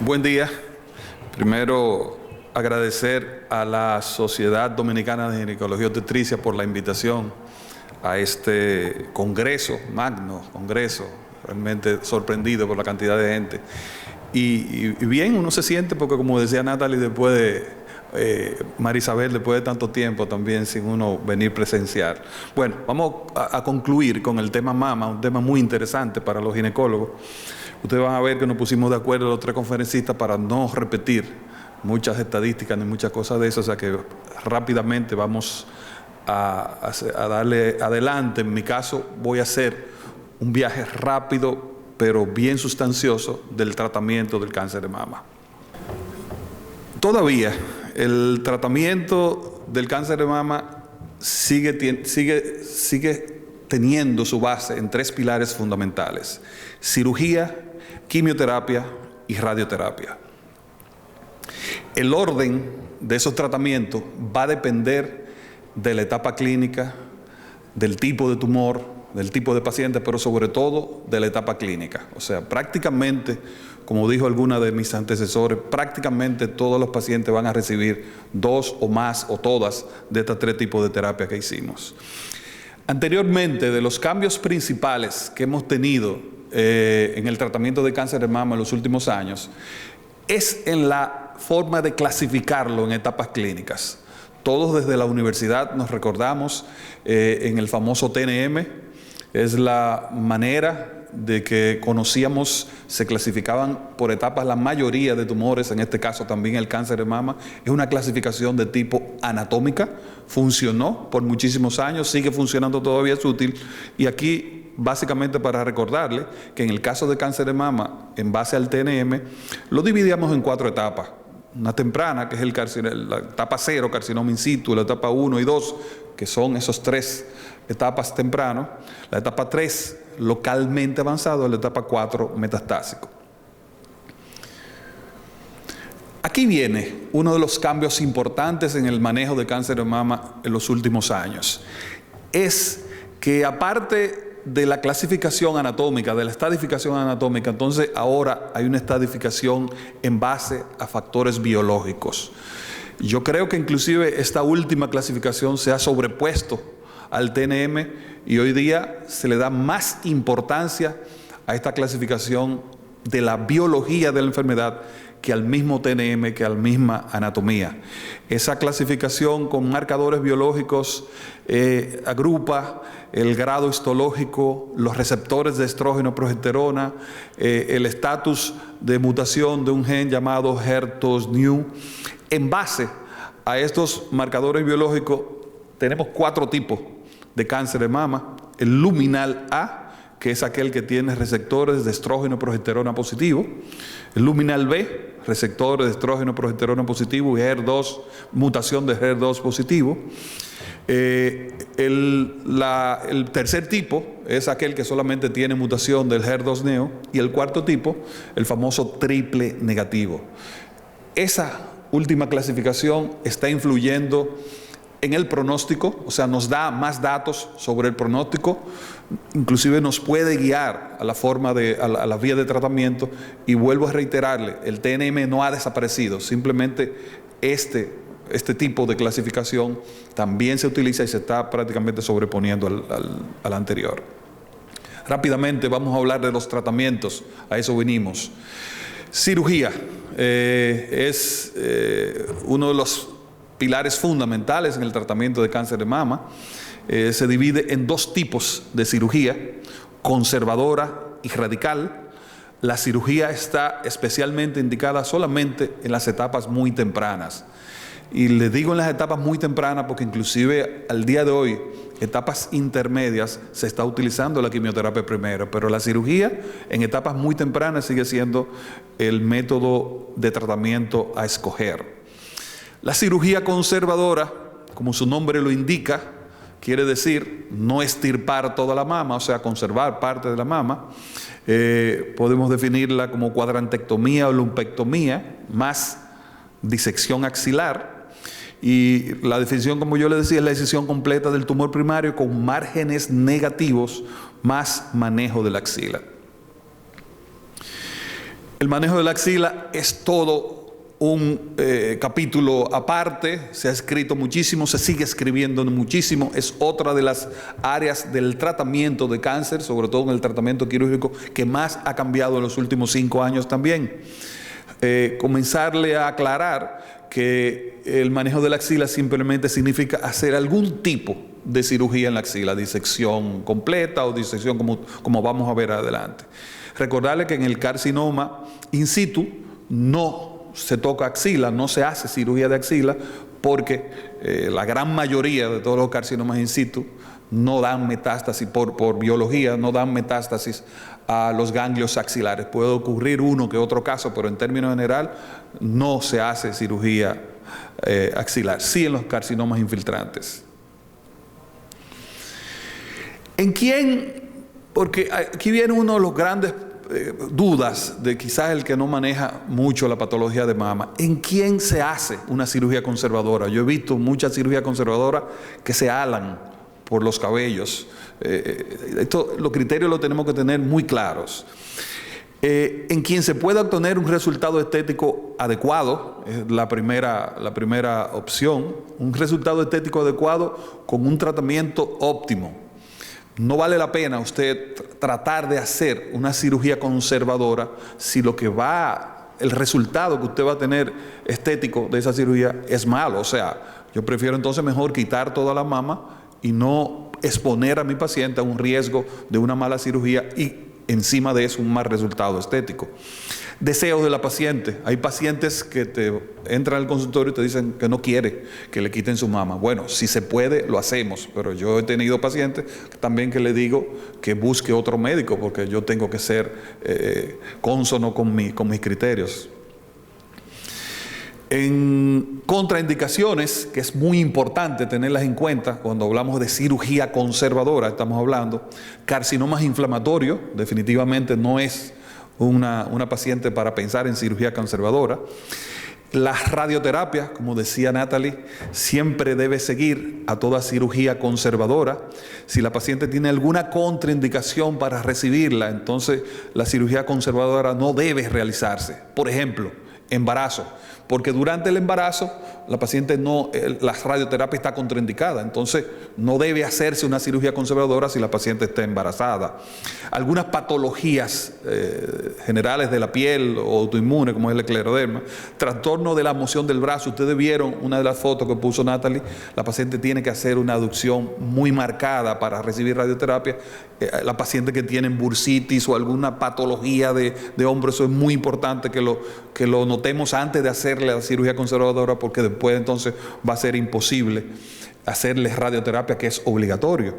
Buen día. Primero, agradecer a la Sociedad Dominicana de Ginecología y Obstetricia por la invitación a este congreso, magno congreso, realmente sorprendido por la cantidad de gente. Y bien, uno se siente, porque como decía Natalie, después de Marisabel, después de tanto tiempo también sin uno venir presencial. Bueno, vamos a concluir con el tema mama, un tema muy interesante para los ginecólogos. Ustedes van a ver que nos pusimos de acuerdo los tres conferencistas para no repetir muchas estadísticas ni muchas cosas de eso, o sea que rápidamente vamos a darle adelante. En mi caso voy a hacer un viaje rápido pero bien sustancioso del tratamiento del cáncer de mama. Todavía el tratamiento del cáncer de mama sigue teniendo su base en tres pilares fundamentales: cirugía, quimioterapia y radioterapia. El orden de esos tratamientos va a depender de la etapa clínica, del tipo de tumor, del tipo de paciente, pero sobre todo de la etapa clínica. O sea, prácticamente, como dijo alguna de mis antecesores, prácticamente todos los pacientes van a recibir dos o más o todas de estos tres tipos de terapia que hicimos. Anteriormente, de los cambios principales que hemos tenido en el tratamiento de cáncer de mama en los últimos años, es en la forma de clasificarlo en etapas clínicas. Todos desde la universidad nos recordamos en el famoso TNM, es la manera de que conocíamos, se clasificaban por etapas la mayoría de tumores, en este caso también el cáncer de mama. Es una clasificación de tipo anatómica, funcionó por muchísimos años, sigue funcionando todavía, es útil. Y aquí, básicamente para recordarle que en el caso de cáncer de mama, en base al TNM, lo dividíamos en 4 etapas. Una temprana, que es la etapa 0, carcinoma in situ, la etapa 1 y 2, que son esos 3 etapas tempranas, la etapa 3 localmente avanzado, la etapa 4 metastásico. Aquí viene uno de los cambios importantes en el manejo de cáncer de mama en los últimos años. Es que aparte de la clasificación anatómica, de la estadificación anatómica, entonces ahora hay una estadificación en base a factores biológicos. Yo creo que inclusive esta última clasificación se ha sobrepuesto al TNM y hoy día se le da más importancia a esta clasificación de la biología de la enfermedad que al mismo TNM, que a la misma anatomía. Esa clasificación con marcadores biológicos agrupa el grado histológico, los receptores de estrógeno, progesterona, el estatus de mutación de un gen llamado HER2/neu. En base a estos marcadores biológicos tenemos 4 tipos de cáncer de mama: el luminal A, que es aquel que tiene receptores de estrógeno progesterona positivo; el luminal B, receptores de estrógeno progesterona positivo y HER2, mutación de HER2 positivo. El tercer tipo es aquel que solamente tiene mutación del HER2/neo, y el cuarto tipo, el famoso triple negativo. Esa última clasificación está influyendo en el pronóstico, o sea, nos da más datos sobre el pronóstico, inclusive nos puede guiar a la forma a la vía de tratamiento. Y vuelvo a reiterarle, el TNM no ha desaparecido, simplemente este tipo de clasificación también se utiliza y se está prácticamente sobreponiendo al anterior. Rápidamente vamos a hablar de los tratamientos, a eso venimos. Cirugía es uno de los pilares fundamentales en el tratamiento de cáncer de mama. Se divide en 2 tipos de cirugía: conservadora y radical. La cirugía está especialmente indicada solamente en las etapas muy tempranas. Y le digo en las etapas muy tempranas porque inclusive al día de hoy, etapas intermedias, se está utilizando la quimioterapia primero, pero la cirugía en etapas muy tempranas sigue siendo el método de tratamiento a escoger. La cirugía conservadora, como su nombre lo indica, quiere decir no extirpar toda la mama, o sea, conservar parte de la mama. Podemos definirla como cuadrantectomía o lumpectomía, más disección axilar. Y la definición, como yo le decía, es la decisión completa del tumor primario con márgenes negativos más manejo de la axila. El manejo de la axila es todo un capítulo aparte, se ha escrito muchísimo, se sigue escribiendo muchísimo, es otra de las áreas del tratamiento de cáncer, sobre todo en el tratamiento quirúrgico, que más ha cambiado en los últimos 5 años también. Comenzarle a aclarar que el manejo de la axila simplemente significa hacer algún tipo de cirugía en la axila, disección completa o disección como vamos a ver adelante. Recordarle que en el carcinoma in situ no se toca axila, no se hace cirugía de axila porque la gran mayoría de todos los carcinomas in situ no dan metástasis por biología, no dan metástasis a los ganglios axilares. Puede ocurrir uno que otro caso, pero en términos general no se hace cirugía axilar, sí en los carcinomas infiltrantes. ¿En quién? Porque aquí viene uno de los grandes dudas de quizás el que no maneja mucho la patología de mama. ¿En quién se hace una cirugía conservadora? Yo he visto muchas cirugías conservadoras que se alan por los cabellos. Los criterios los tenemos que tener muy claros. En quien se pueda obtener un resultado estético adecuado, es la primera opción, un resultado estético adecuado con un tratamiento óptimo. No vale la pena usted tratar de hacer una cirugía conservadora si el resultado que usted va a tener estético de esa cirugía es malo. O sea, yo prefiero entonces mejor quitar toda la mama y no exponer a mi paciente a un riesgo de una mala cirugía y encima de eso un mal resultado estético. Deseos de la paciente. Hay pacientes que te entran al consultorio y te dicen que no quiere que le quiten su mama. Bueno, si se puede, lo hacemos, pero yo he tenido pacientes también que le digo que busque otro médico porque yo tengo que ser cónsono con mis criterios. En contraindicaciones, que es muy importante tenerlas en cuenta cuando hablamos de cirugía conservadora, estamos hablando, carcinomas inflamatorios, definitivamente no es una paciente para pensar en cirugía conservadora. La radioterapia, como decía Natalie, siempre debe seguir a toda cirugía conservadora. Si la paciente tiene alguna contraindicación para recibirla, entonces la cirugía conservadora no debe realizarse. Por ejemplo, embarazo, porque durante el embarazo la paciente la radioterapia está contraindicada, entonces no debe hacerse una cirugía conservadora si la paciente está embarazada. Algunas patologías generales de la piel o autoinmunes, como es el escleroderma, trastorno de la moción del brazo. Ustedes vieron una de las fotos que puso Natalie, la paciente tiene que hacer una aducción muy marcada para recibir radioterapia. La paciente que tiene bursitis o alguna patología de hombro, eso es muy importante que lo notemos antes de hacerle la cirugía conservadora, porque después entonces va a ser imposible hacerle radioterapia, que es obligatorio.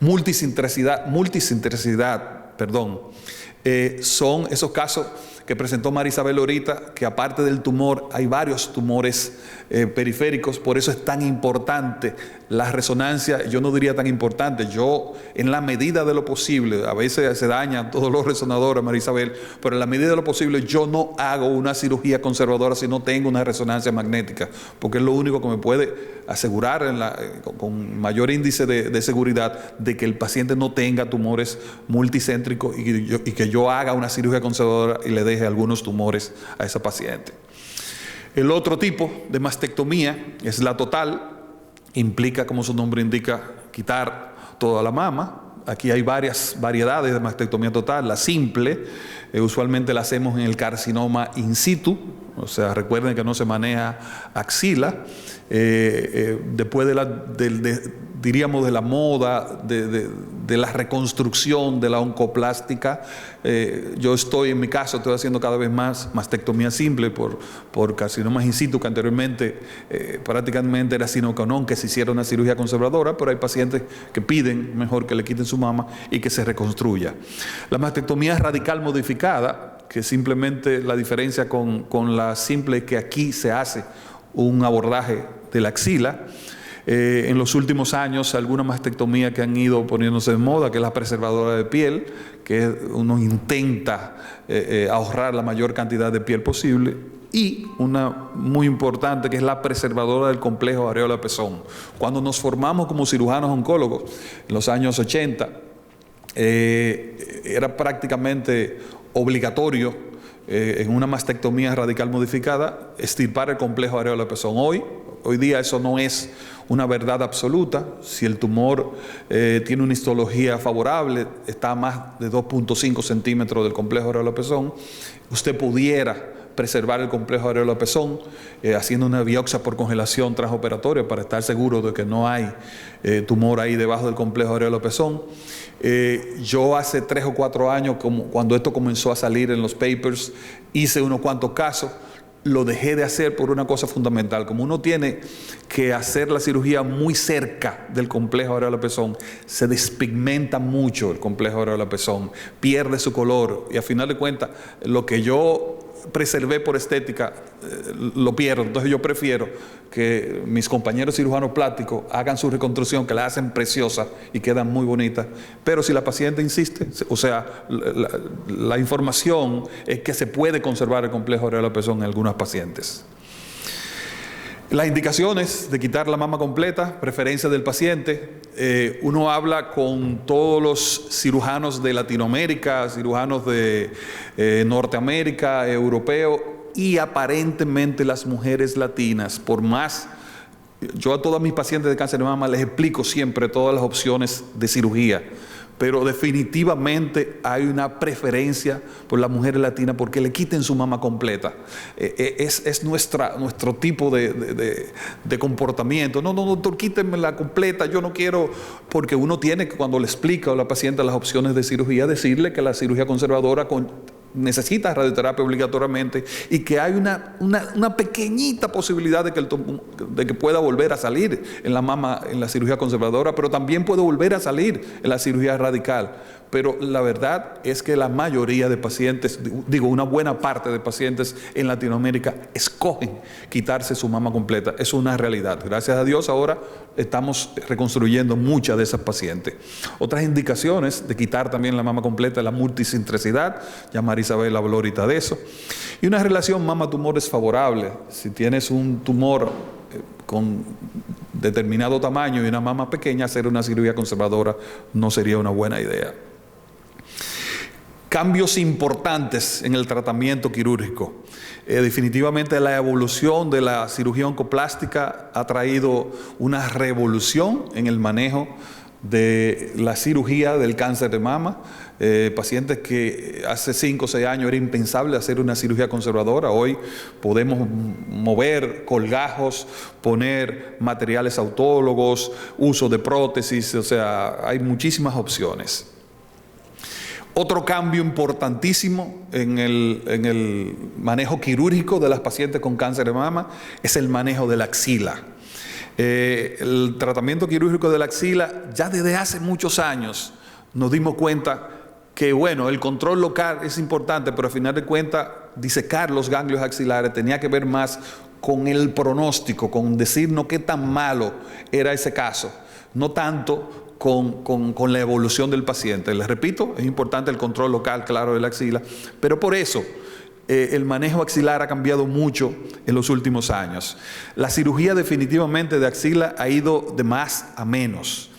Multicentricidad, son esos casos que presentó María Isabel ahorita, que aparte del tumor hay varios tumores periféricos. Por eso es tan importante la resonancia. Yo no diría tan importante, yo en la medida de lo posible, a veces se dañan todos los resonadores, María Isabel, pero en la medida de lo posible yo no hago una cirugía conservadora si no tengo una resonancia magnética, porque es lo único que me puede asegurar con mayor índice de seguridad de que el paciente no tenga tumores multicéntricos y que yo haga una cirugía conservadora y le deje algunos tumores a esa paciente. El otro tipo de mastectomía es la total. Implica, como su nombre indica, quitar toda la mama. Aquí hay varias variedades de mastectomía total. La simple, usualmente la hacemos en el carcinoma in situ, o sea, recuerden que no se maneja axila. Después diríamos de la moda, de la reconstrucción, de la oncoplástica, yo en mi caso, estoy haciendo cada vez más mastectomía simple por carcinomas in situ, que anteriormente prácticamente era sine qua non que se hiciera una cirugía conservadora, pero hay pacientes que piden mejor que le quiten su mama y que se reconstruya. La mastectomía radical modificada, que simplemente la diferencia con la simple, que aquí se hace un abordaje de la axila. En los últimos años, alguna mastectomía que han ido poniéndose de moda, que es la preservadora de piel, que uno intenta ahorrar la mayor cantidad de piel posible, y una muy importante, que es la preservadora del complejo areola-pezón. Cuando nos formamos como cirujanos oncólogos en los años 80, era prácticamente obligatorio en una mastectomía radical modificada, extirpar el complejo areola de pezón. Hoy día eso no es una verdad absoluta. Si el tumor tiene una histología favorable, está a más de 2.5 centímetros del complejo areola de pezón, usted pudiera preservar el complejo areola de pezón haciendo una biopsia por congelación transoperatoria para estar seguro de que no hay tumor ahí debajo del complejo areola de pezón. Yo hace 3 o 4 años, cuando esto comenzó a salir en los papers, hice unos cuantos casos. Lo dejé de hacer por una cosa fundamental. Como uno tiene que hacer la cirugía muy cerca del complejo areola de pezón, se despigmenta mucho el complejo areola de pezón, pierde su color y a final de cuentas lo que yo preservé por estética lo pierdo. Entonces yo prefiero que mis compañeros cirujanos plásticos hagan su reconstrucción, que la hacen preciosa y quedan muy bonitas. Pero si la paciente insiste, o sea, la información es que se puede conservar el complejo areola de pezón en algunas pacientes. Las indicaciones de quitar la mama completa, preferencia del paciente. Uno habla con todos los cirujanos de Latinoamérica, cirujanos de Norteamérica, europeos, y aparentemente las mujeres latinas, por más, yo a todas mis pacientes de cáncer de mama les explico siempre todas las opciones de cirugía, pero definitivamente hay una preferencia por las mujeres latinas porque le quiten su mama completa. Es nuestro tipo de comportamiento. No, doctor, quítenme la completa, yo no quiero, porque uno tiene que, cuando le explica a la paciente las opciones de cirugía, decirle que la cirugía conservadora necesita radioterapia obligatoriamente y que hay una pequeñita posibilidad de que pueda volver a salir en la mama en la cirugía conservadora, pero también puede volver a salir en la cirugía radical. Pero la verdad es que la mayoría de pacientes, una buena parte de pacientes en Latinoamérica escogen quitarse su mama completa. Es una realidad. Gracias a Dios ahora estamos reconstruyendo muchas de esas pacientes. Otras indicaciones de quitar también la mama completa, la multicentricidad, ya María Isabel habló ahorita de eso. Y una relación mama-tumor es favorable. Si tienes un tumor con determinado tamaño y una mama pequeña, hacer una cirugía conservadora no sería una buena idea. Cambios importantes en el tratamiento quirúrgico. Definitivamente la evolución de la cirugía oncoplástica ha traído una revolución en el manejo de la cirugía del cáncer de mama. Pacientes que hace 5 o 6 años era impensable hacer una cirugía conservadora, hoy podemos mover colgajos, poner materiales autólogos, uso de prótesis, o sea, hay muchísimas opciones. Otro cambio importantísimo en el manejo quirúrgico de las pacientes con cáncer de mama es el manejo de la axila. El tratamiento quirúrgico de la axila, ya desde hace muchos años nos dimos cuenta que, bueno, el control local es importante, pero al final de cuentas, disecar los ganglios axilares tenía que ver más con el pronóstico, con decirnos qué tan malo era ese caso, no tanto con la evolución del paciente. Les repito, es importante el control local, claro, de la axila, pero por eso el manejo axilar ha cambiado mucho en los últimos años. La cirugía definitivamente de axila ha ido de más a menos.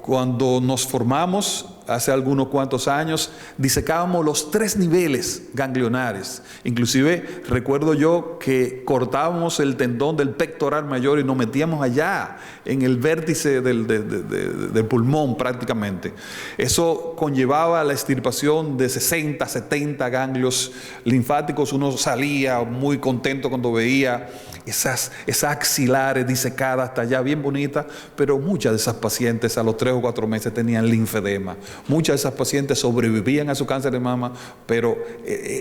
Cuando nos formamos, hace algunos cuantos años, disecábamos los 3 niveles ganglionares. Inclusive recuerdo yo que cortábamos el tendón del pectoral mayor y nos metíamos allá, en el vértice del pulmón prácticamente. Eso conllevaba la extirpación de 60, 70 ganglios linfáticos. Uno salía muy contento cuando veía esas axilares disecadas hasta allá, bien bonitas, pero muchas de esas pacientes a los 3 o 4 meses tenían linfedema. Muchas de esas pacientes sobrevivían a su cáncer de mama, pero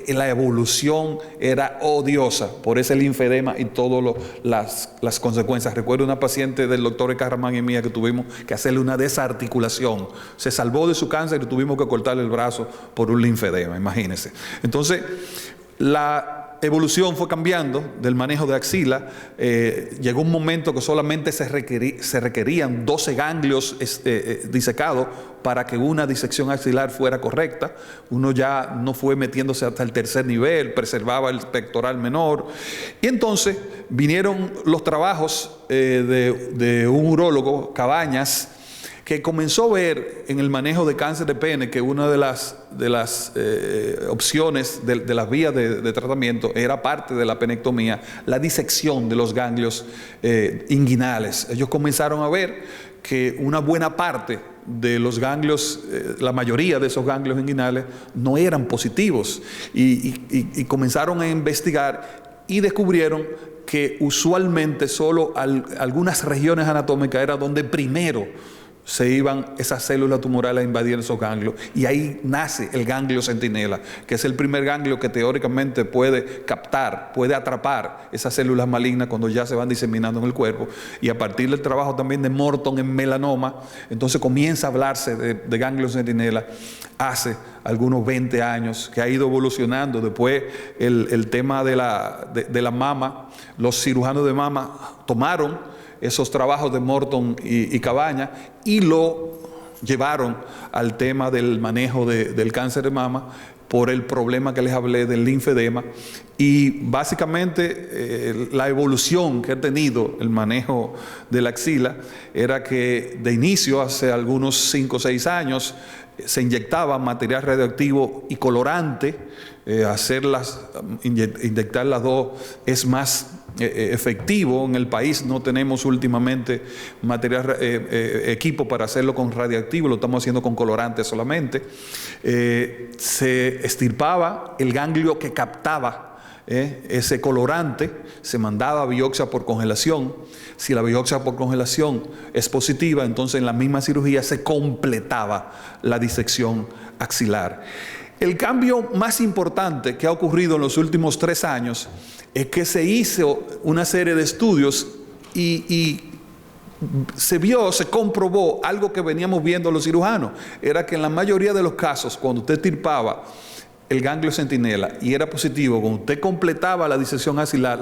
la evolución era odiosa por ese linfedema y todas las consecuencias. Recuerdo una paciente del doctor Ecarramán y mía que tuvimos que hacerle una desarticulación. Se salvó de su cáncer y tuvimos que cortarle el brazo por un linfedema, imagínense. Entonces, la evolución fue cambiando del manejo de axila. Llegó un momento que solamente se requerían 12 ganglios disecados para que una disección axilar fuera correcta. Uno ya no fue metiéndose hasta el 3er nivel, preservaba el pectoral menor. Y entonces vinieron los trabajos de un urólogo, Cabañas, que comenzó a ver en el manejo de cáncer de pene que una de las opciones de las vías de tratamiento era parte de la penectomía, la disección de los ganglios inguinales. Ellos comenzaron a ver que una buena parte de los ganglios, la mayoría de esos ganglios inguinales no eran positivos y comenzaron a investigar y descubrieron que usualmente solo algunas regiones anatómicas era donde primero se iban esas células tumorales a invadir esos ganglios, y ahí nace el ganglio centinela, que es el primer ganglio que teóricamente puede captar, puede atrapar esas células malignas cuando ya se van diseminando en el cuerpo. Y a partir del trabajo también de Morton en melanoma, entonces comienza a hablarse de ganglio centinela hace algunos 20 años, que ha ido evolucionando. Después el tema de la mama, los cirujanos de mama tomaron esos trabajos de Morton y Cabaña y lo llevaron al tema del manejo del cáncer de mama por el problema que les hablé del linfedema. Y básicamente la evolución que ha tenido el manejo de la axila era que de inicio, hace algunos 5 o 6 años, se inyectaba material radioactivo y colorante. Inyectar las dos es más efectivo. En el país no tenemos últimamente equipo para hacerlo con radioactivo, lo estamos haciendo con colorante solamente. Se extirpaba el ganglio que captaba ese colorante, se mandaba a biopsia por congelación. Si la biopsia por congelación es positiva, entonces en la misma cirugía se completaba la disección axilar. El cambio más importante que ha ocurrido en los últimos 3 años es que se hizo una serie de estudios y se comprobó algo que veníamos viendo los cirujanos. Era que en la mayoría de los casos, cuando usted extirpaba el ganglio centinela y era positivo, cuando usted completaba la disección axilar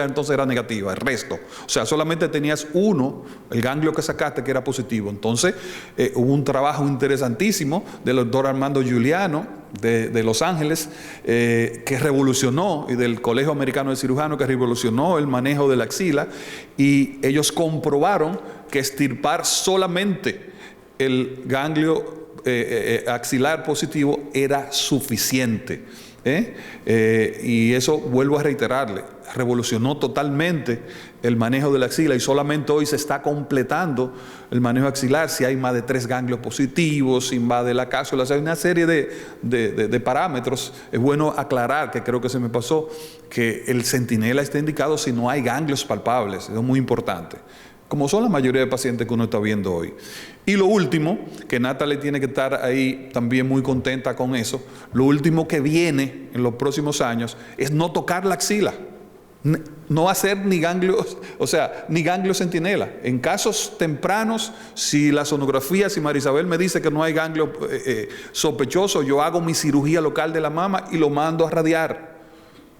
entonces era negativa, el resto. O sea, solamente tenías el ganglio que sacaste, que era positivo. Entonces hubo un trabajo interesantísimo del doctor Armando Giuliano de Los Ángeles, que revolucionó, y del Colegio Americano de Cirujanos, que revolucionó el manejo de la axila, y ellos comprobaron que extirpar solamente el ganglio axilar positivo era suficiente. Y eso, vuelvo a reiterarle, revolucionó totalmente el manejo de la axila, y solamente hoy se está completando el manejo axilar si hay más de 3 ganglios positivos, si invade la cápsula. O sea, hay una serie de parámetros. Es bueno aclarar, que creo que se me pasó, que el centinela está indicado si no hay ganglios palpables. Eso es muy importante, como son la mayoría de pacientes que uno está viendo hoy. Y lo último, que Natalie tiene que estar ahí también muy contenta con eso, lo último que viene en los próximos años es no tocar la axila, no hacer ni ganglios, ni ganglio centinela. En casos tempranos, si la sonografía, si Marisabel me dice que no hay ganglio sospechoso, yo hago mi cirugía local de la mama y lo mando a radiar.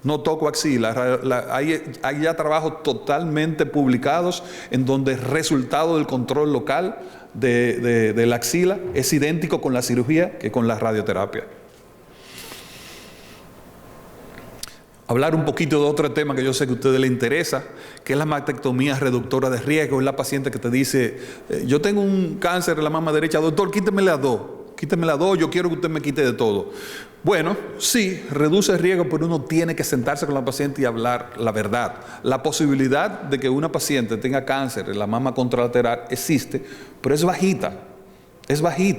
No toco axila. Hay ya trabajos totalmente publicados en donde el resultado del control local de la axila es idéntico con la cirugía que con la radioterapia. Hablar un poquito de otro tema que yo sé que a ustedes les interesa, que es la mastectomía reductora de riesgo. Es la paciente que te dice, yo tengo un cáncer en la mama derecha, doctor, quíteme las dos, yo quiero que usted me quite de todo. Bueno, sí, reduce el riesgo, pero uno tiene que sentarse con la paciente y hablar la verdad. La posibilidad de que una paciente tenga cáncer en la mama contralateral existe, pero es bajita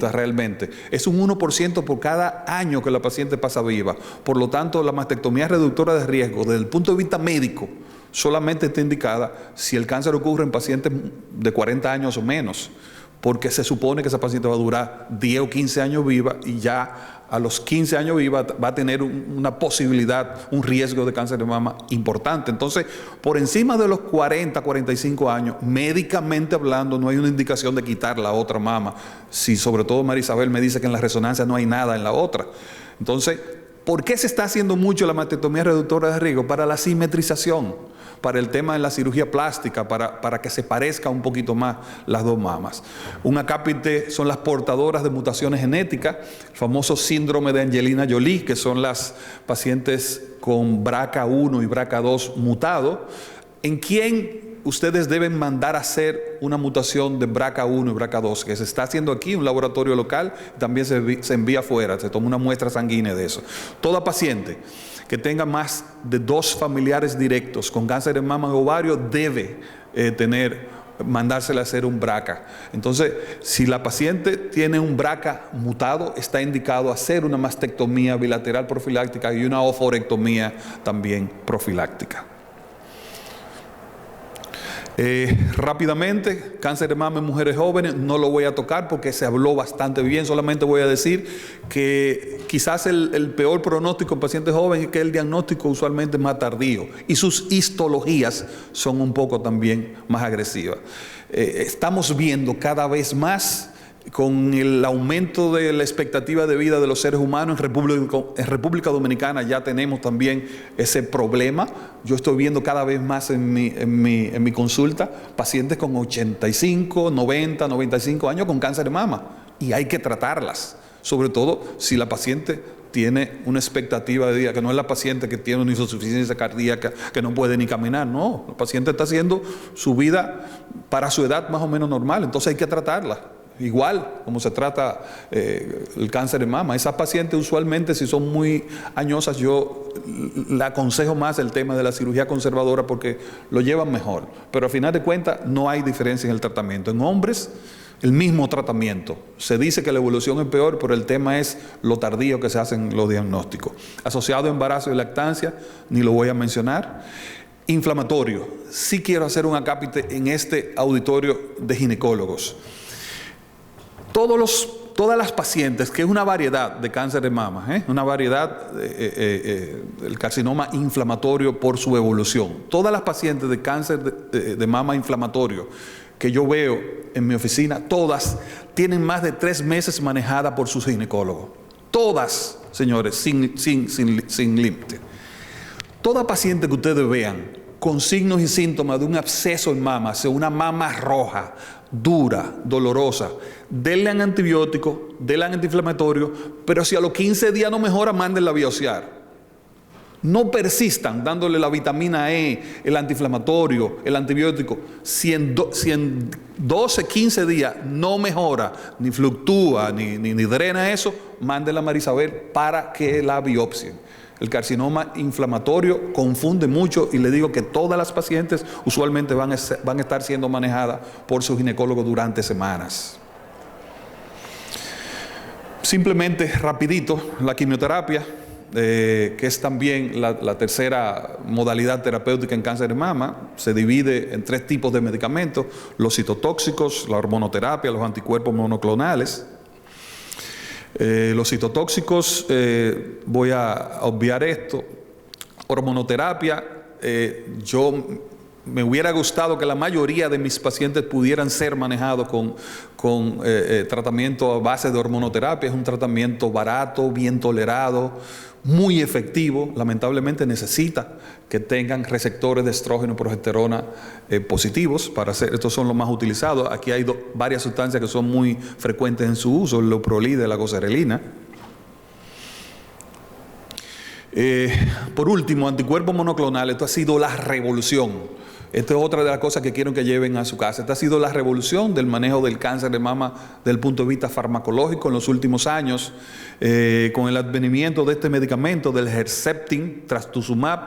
realmente. Es un 1% por cada año que la paciente pasa viva. Por lo tanto, la mastectomía reductora de riesgo, desde el punto de vista médico, solamente está indicada si el cáncer ocurre en pacientes de 40 años o menos, porque se supone que esa paciente va a durar 10 o 15 años viva, y ya a los 15 años viva va a tener una posibilidad, un riesgo de cáncer de mama importante. Entonces, por encima de los 40, 45 años, médicamente hablando, no hay una indicación de quitar la otra mama. Si sobre todo Marisabel me dice que en la resonancia no hay nada en la otra. Entonces, ¿por qué se está haciendo mucho la mastectomía reductora de riesgo? Para la simetrización, para el tema de la cirugía plástica, para que se parezca un poquito más las dos mamas. Un acápite son las portadoras de mutaciones genéticas, el famoso síndrome de Angelina Jolie, que son las pacientes con BRCA1 y BRCA2 mutado, en quien ustedes deben mandar a hacer una mutación de BRCA1 y BRCA2, que se está haciendo aquí en un laboratorio local, también se envía afuera, se toma una muestra sanguínea de eso. Toda paciente que tenga más de 2 familiares directos con cáncer de mama o ovario debe mandársela a hacer un BRCA. Entonces, si la paciente tiene un BRCA mutado, está indicado hacer una mastectomía bilateral profiláctica y una oophorectomía también profiláctica. Rápidamente, cáncer de mama en mujeres jóvenes, no lo voy a tocar porque se habló bastante bien, solamente voy a decir que quizás el peor pronóstico en pacientes jóvenes es que el diagnóstico usualmente es más tardío y sus histologías son un poco también más agresivas. Estamos viendo cada vez más con el aumento de la expectativa de vida de los seres humanos en República Dominicana ya tenemos también ese problema. Yo estoy viendo cada vez más en mi consulta pacientes con 85, 90, 95 años con cáncer de mama y hay que tratarlas, sobre todo si la paciente tiene una expectativa de vida, que no es la paciente que tiene una insuficiencia cardíaca, que no puede ni caminar, no, la paciente está haciendo su vida para su edad más o menos normal, entonces hay que tratarla. Igual como se trata el cáncer de mama. Esas pacientes usualmente, si son muy añosas, yo le aconsejo más el tema de la cirugía conservadora porque lo llevan mejor. Pero al final de cuentas no hay diferencia en el tratamiento. En hombres, el mismo tratamiento. Se dice que la evolución es peor, pero el tema es lo tardío que se hacen los diagnósticos. Asociado a embarazo y lactancia, ni lo voy a mencionar. Inflamatorio. Sí quiero hacer un acápite en este auditorio de ginecólogos. Todas las pacientes, que es una variedad de cáncer de mama, una variedad, el carcinoma inflamatorio por su evolución. Todas las pacientes de cáncer de mama inflamatorio que yo veo en mi oficina, todas tienen más de 3 meses manejadas por su ginecólogo. Todas, señores, sin límite. Toda paciente que ustedes vean con signos y síntomas de un absceso en mama, o sea, una mama roja, dura, dolorosa, denle un antibiótico, denle un antiinflamatorio, pero si a los 15 días no mejora, mándenla a biopsiar. No persistan dándole la vitamina E, el antiinflamatorio, el antibiótico. Si en 12, 15 días no mejora, ni fluctúa, ni drena eso, mándenla a Marisabel para que la biopsien. El carcinoma inflamatorio confunde mucho y le digo que todas las pacientes usualmente van a estar siendo manejadas por su ginecólogo durante semanas. Simplemente, rapidito, la quimioterapia, que es también la tercera modalidad terapéutica en cáncer de mama, se divide en 3 tipos de medicamentos: los citotóxicos, la hormonoterapia, los anticuerpos monoclonales. Los citotóxicos, voy a obviar esto. Hormonoterapia, yo me hubiera gustado que la mayoría de mis pacientes pudieran ser manejados con tratamiento a base de hormonoterapia. Es un tratamiento barato, bien tolerado, muy efectivo. Lamentablemente necesita que tengan receptores de estrógeno y progesterona positivos para hacer. Estos son los más utilizados. Aquí hay varias sustancias que son muy frecuentes en su uso: el leuprolide, la goserelina. Por último, anticuerpos monoclonales. Esto ha sido la revolución. Esta es otra de las cosas que quiero que lleven a su casa. Esta ha sido la revolución del manejo del cáncer de mama desde el punto de vista farmacológico en los últimos años, con el advenimiento de este medicamento, del Herceptin, trastuzumab,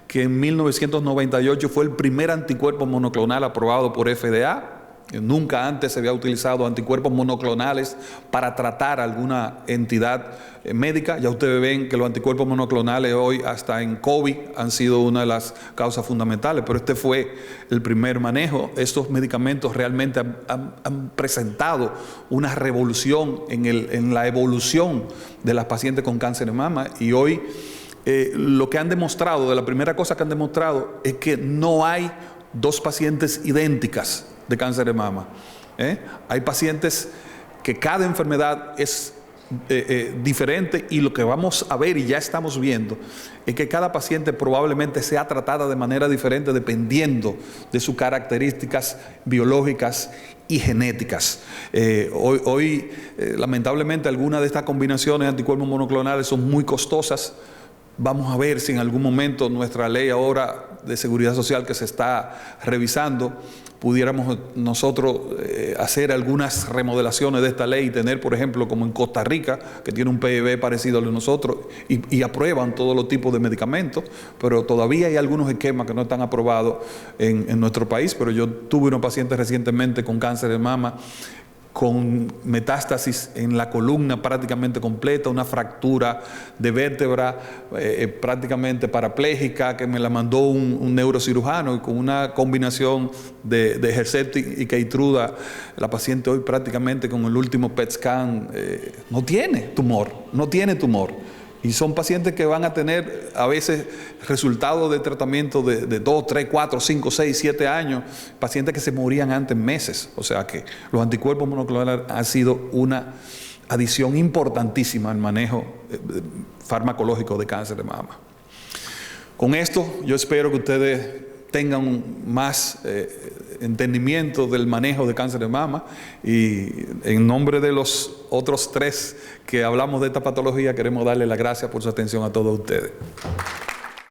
que en 1998 fue el primer anticuerpo monoclonal aprobado por FDA. Nunca antes se había utilizado anticuerpos monoclonales para tratar alguna entidad médica. Ya ustedes ven que los anticuerpos monoclonales hoy, hasta en COVID, han sido una de las causas fundamentales, pero este fue el primer manejo. Estos medicamentos realmente han presentado una revolución en la evolución de las pacientes con cáncer de mama, y hoy lo que han demostrado, de la primera cosa que han demostrado, es que no hay 2 pacientes idénticas de cáncer de mama. Hay pacientes que cada enfermedad es diferente, y lo que vamos a ver y ya estamos viendo es que cada paciente probablemente sea tratada de manera diferente dependiendo de sus características biológicas y genéticas. Hoy lamentablemente algunas de estas combinaciones de anticuerpos monoclonales son muy costosas. Vamos a ver si en algún momento nuestra ley ahora de seguridad social que se está revisando, pudiéramos nosotros hacer algunas remodelaciones de esta ley y tener, por ejemplo, como en Costa Rica, que tiene un PIB parecido al de nosotros, y aprueban todos los tipos de medicamentos, pero todavía hay algunos esquemas que no están aprobados en nuestro país. Pero yo tuve unos pacientes recientemente con cáncer de mama, con metástasis en la columna prácticamente completa, una fractura de vértebra prácticamente parapléjica, que me la mandó un neurocirujano, y con una combinación de Herceptin y Keytruda, la paciente hoy prácticamente con el último PET scan no tiene tumor. Y son pacientes que van a tener a veces resultados de tratamiento de 2, 3, 4, 5, 6, 7 años, pacientes que se morían antes en meses. O sea que los anticuerpos monoclonales han sido una adición importantísima al manejo farmacológico de cáncer de mama. Con esto yo espero que ustedes tengan más entendimiento del manejo de cáncer de mama, y en nombre de los otros 3 que hablamos de esta patología, queremos darle las gracias por su atención a todos ustedes.